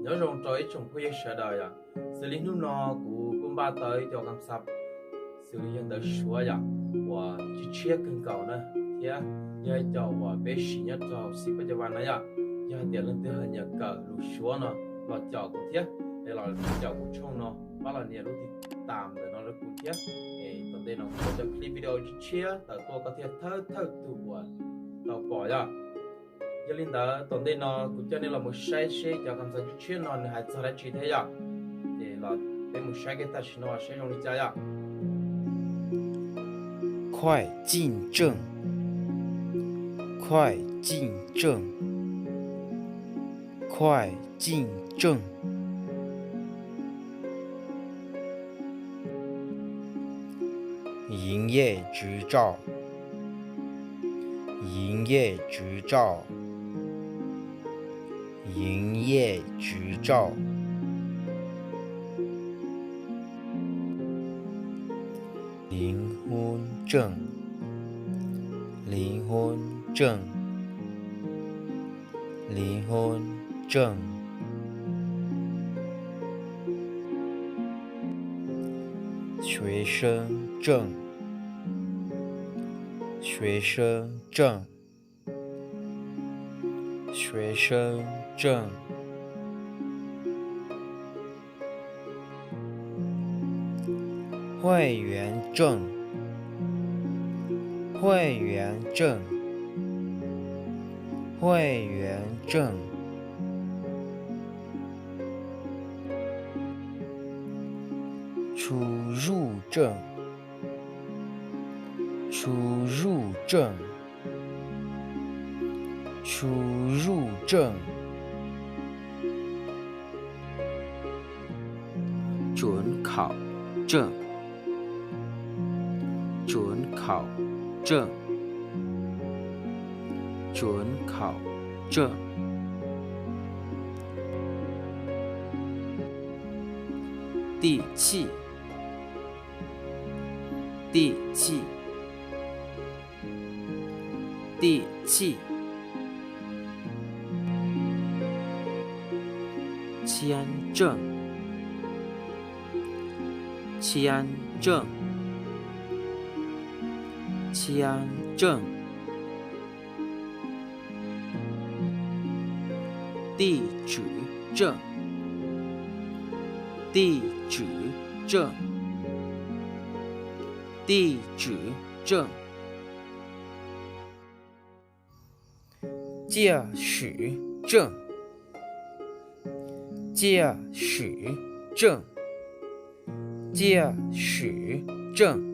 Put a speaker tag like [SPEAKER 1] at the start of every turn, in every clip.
[SPEAKER 1] nhớ rong trời trong khuya sợ đời à xử lý nu nó cũng ba tới cho cam sập xử lý hiện tới xóa à và chỉ chia cần cầu nữa thì giờ cho và bé xí nhất cho xí bây giờ bạn này à giờ tiền lên tới hơn nhà cờ lú xóa nó là cho cũng thiết để là cho cũng chung nó bắt là nhiều lúc thì tạm để nó cũng thiết thì tuần đây nó có cho clip video chỉ chia tới tôi có thể thơ từ của tàu bỏ ra giờ linh đó tuần đây nó cũng cho nên là một sai cho cảm giác chia nó hay cho ra chỉ thế à thì là để một sai cái ta chỉ nó sẽ用力加呀
[SPEAKER 2] 快进正，快进正，快进正。营业执照，营业执照，营业执照。离婚证，离婚证，离婚证。学生证，学生证，学生证。会员证，会员证，会员证。出入证，出入证，出入证。准考证，准考证，准考证。地契，地契，地契。签证，签证，签证。地址证，地址证，地址证。驾驶证，驾驶证，驾驶证。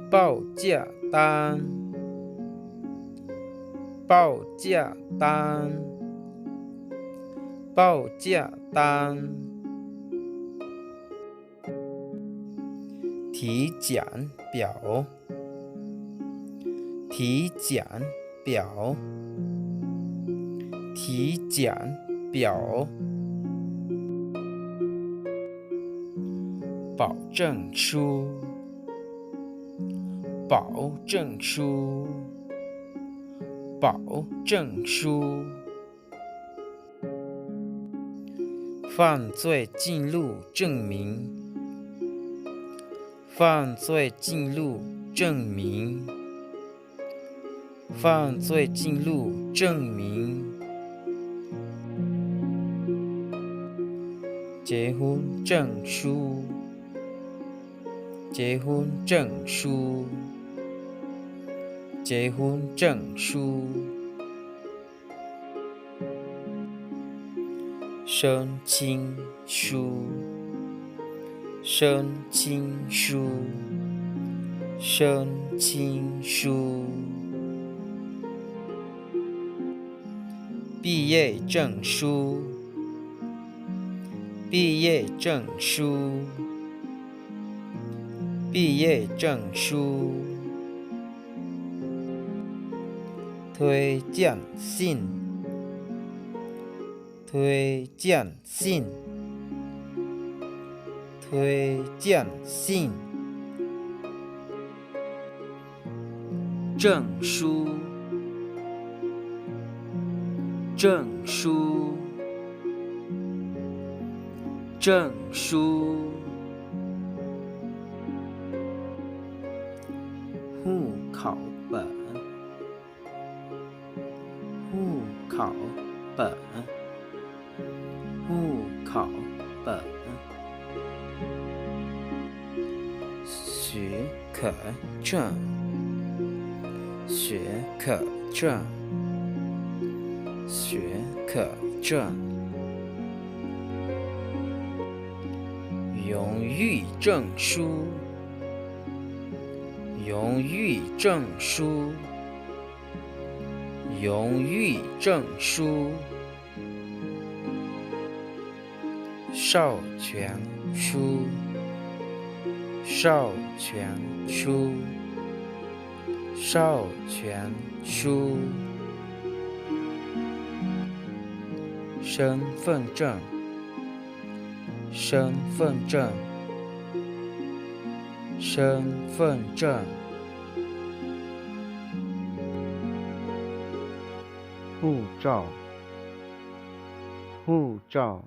[SPEAKER 2] 报价单，报价单，报价单。体检表，体检表，体检表。保证书，保证书，保证书。犯罪记录证明，犯罪记录证明，犯罪记录证明。结婚证书，结婚证书，结婚证书。申请书，申请书，申请书。毕业证书，毕业证书，毕业证书。推荐信，推荐信，推荐信。证书，证证书，证书，户口本，户口本，户口本，许可证，许可证，许可证，荣誉证书，荣誉证书，荣誉证书，授权书，授权书，授权书，身份证，身份证，身份证，护照，护照，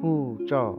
[SPEAKER 2] 护照。